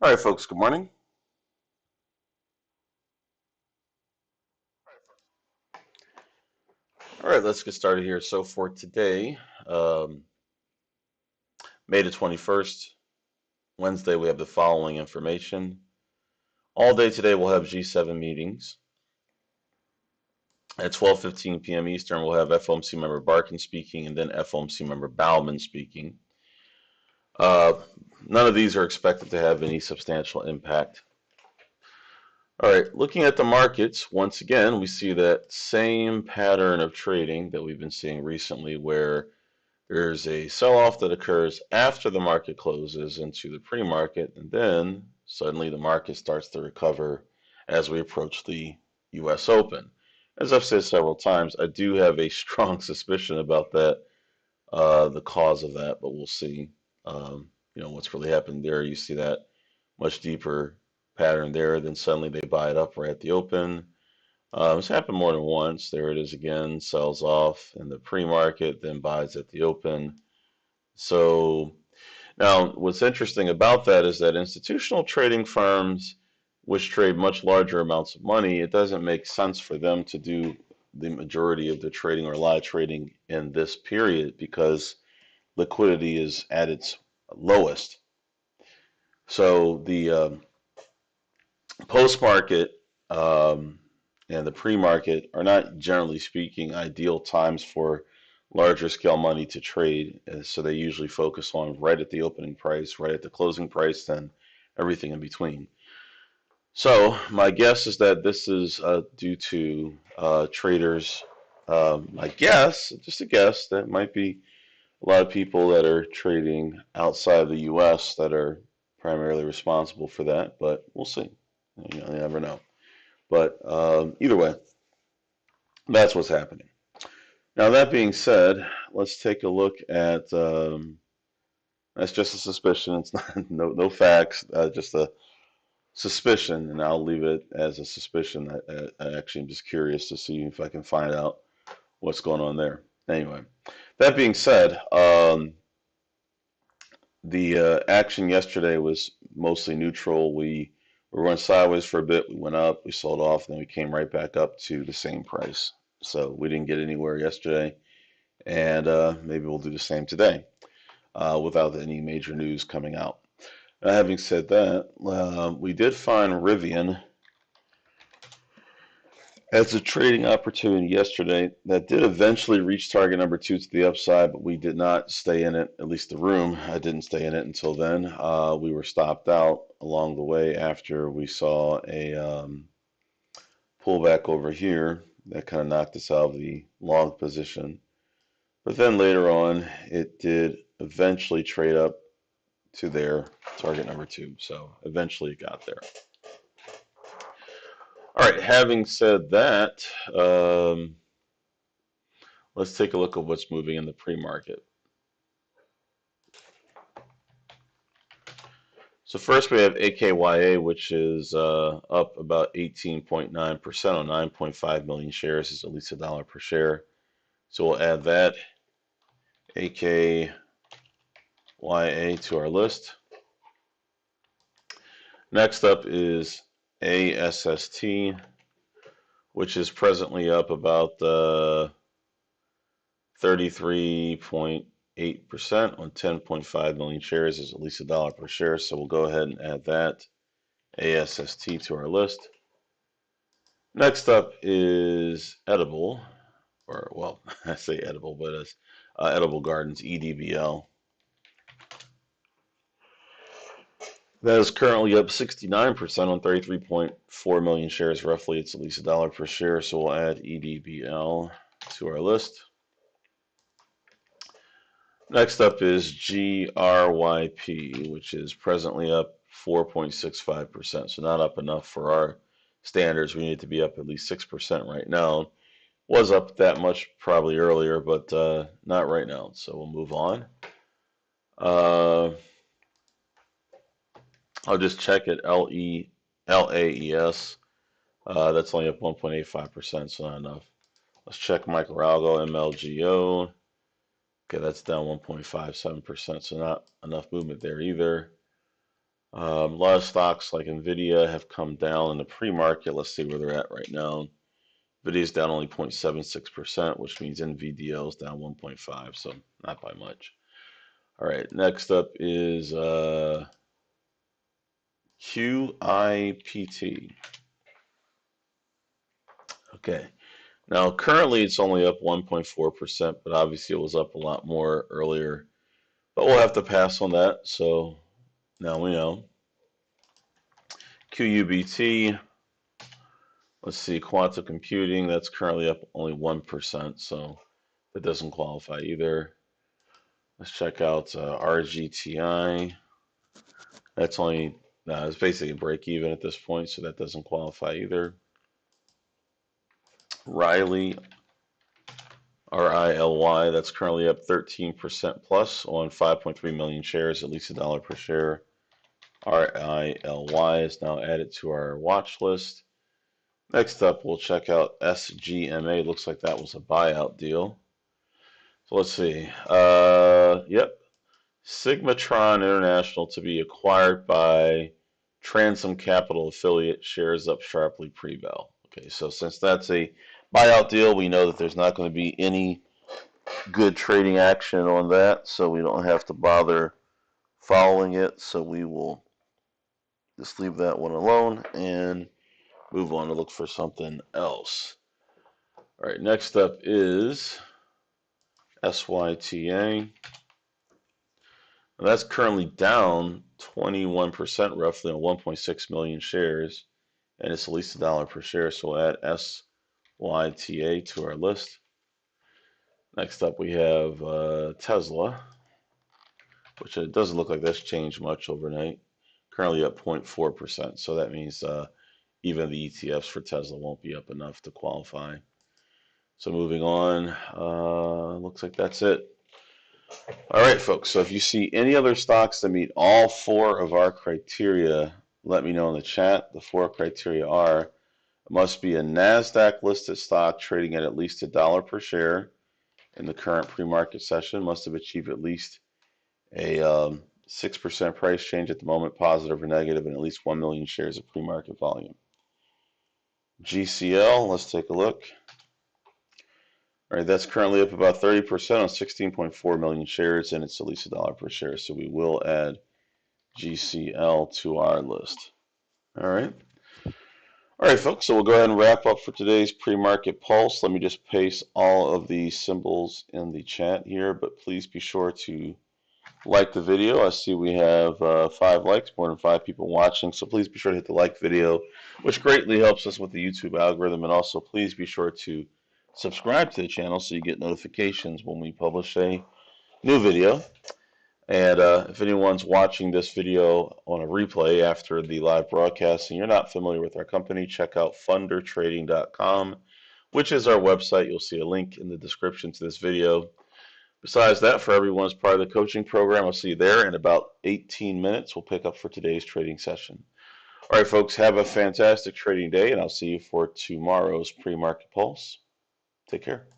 All right, folks, good morning. All right, let's get started here. So for today, um, May the 21st, Wednesday, we have the following information. All day today, we'll have G7 meetings. At 12:15 p.m. Eastern, we'll have FOMC member Barkin speaking and then FOMC member Bauman speaking. Uh, None of these are expected to have any substantial impact. All right, looking at the markets, once again, we see that same pattern of trading that we've been seeing recently where there's a sell-off that occurs after the market closes into the pre-market, and then suddenly the market starts to recover as we approach the U.S. Open. As I've said several times, I do have a strong suspicion about that, the cause of that, but we'll see. What's really happened there. You see that much deeper pattern there. Then suddenly they buy it up right at the open. It's happened more than once. There it is again, sells off in the pre-market, then buys at the open. So now what's interesting about that is that institutional trading firms, which trade much larger amounts of money, it doesn't make sense for them to do the majority of the trading or a lot of trading in this period because liquidity is at its lowest. So the post-market and the pre-market are not, generally speaking, ideal times for larger scale money to trade. So they usually focus on right at the opening price, right at the closing price, then everything in between. So my guess is that this is due to traders. I guess, just a guess, that might be a lot of people that are trading outside of the U.S. that are primarily responsible for that, but we'll see. You never know. But either way, that's what's happening. Now, that being said, let's take a look at that's just a suspicion. It's not no facts, just a suspicion, and I'll leave it as a suspicion. I actually am just curious to see if I can find out what's going on there. Anyway, that being said, the action yesterday was mostly neutral. We went sideways for a bit. We went up, we sold off, and then we came right back up to the same price. So we didn't get anywhere yesterday, and maybe we'll do the same today without any major news coming out. Having said that, we did find Rivian as a trading opportunity yesterday that did eventually reach target number 2 to the upside, but we did not stay in it, at least the room. I didn't stay in it until then. We were stopped out along the way after we saw a pullback over here that kind of knocked us out of the long position. But then later on, it did eventually trade up to their target number 2. So eventually it got there. All right, having said that, let's take a look at what's moving in the pre-market. So first we have AKYA, which is up about 18.9% on 9.5 million shares. Is at least $1 per share. So we'll add that AKYA to our list. Next up is ASST, which is presently up about 33.8% on 10.5 million shares. Is at least $1 per share. So we'll go ahead and add that ASST to our list. Next up is Edible, or well, I say Edible, but it's Edible Gardens, EDBL. That is currently up 69% on 33.4 million shares, roughly. It's at least $1 per share, so we'll add EDBL to our list. Next up is GRYP, which is presently up 4.65%, so not up enough for our standards. We need to be up at least 6% right now. Was up that much probably earlier, but not right now, so we'll move on. I'll just check it. LAES. That's only up 1.85%, so not enough. Let's check Microalgo, MLGO. Okay, that's down 1.57%, so not enough movement there either. A lot of stocks like Nvidia have come down in the pre-market. Let's see where they're at right now. Nvidia is down only 0.76%, which means NVDL is down 1.5, so not by much. All right, next up is QIPT. Okay, now currently it's only up 1.4%, but obviously it was up a lot more earlier. But we'll have to pass on that, so now we know. QUBT, let's see, quantum computing, that's currently up only 1%, so that doesn't qualify either. Let's check out RGTI. That's only, it's basically break even at this point, so that doesn't qualify either. Riley, RILY, that's currently up 13% plus on 5.3 million shares, at least $1 per share. RILY is now added to our watch list. Next up, we'll check out SGMA. Looks like that was a buyout deal. So let's see. Yep. Sigmatron International to be acquired by Transom Capital affiliate, shares up sharply pre-bell. Okay, so since that's a buyout deal, we know that there's not going to be any good trading action on that, so we don't have to bother following it. So we will just leave that one alone and move on to look for something else. All right, next up is SYTA. That's currently down 21% roughly on 1.6 million shares, and it's at least $1 per share, so we'll add SYTA to our list. Next up, we have Tesla, which it doesn't look like that's changed much overnight. Currently up 0.4%, so that means even the ETFs for Tesla won't be up enough to qualify. So moving on, looks like that's it. All right, folks, so if you see any other stocks that meet all 4 of our criteria, let me know in the chat. The 4 criteria are, it must be a NASDAQ listed stock trading at least $1 per share in the current pre-market session, must have achieved at least a 6% price change at the moment, positive or negative, and at least 1 million shares of pre-market volume. GCL, let's take a look. All right, that's currently up about 30% on 16.4 million shares, and it's at least $1 per share. So we will add GCL to our list. All right. All right, folks. So we'll go ahead and wrap up for today's pre-market pulse. Let me just paste all of the symbols in the chat here, but please be sure to like the video. I see we have 5 likes, more than 5 people watching. So please be sure to hit the like video, which greatly helps us with the YouTube algorithm. And also, please be sure to subscribe to the channel so you get notifications when we publish a new video. And if anyone's watching this video on a replay after the live broadcast and you're not familiar with our company, check out fundertrading.com, which is our website. You'll see a link in the description to this video. Besides that, for everyone as part of the coaching program, I'll see you there in about 18 minutes. We'll pick up for today's trading session. All right, folks, have a fantastic trading day, and I'll see you for tomorrow's pre-market pulse. Take care.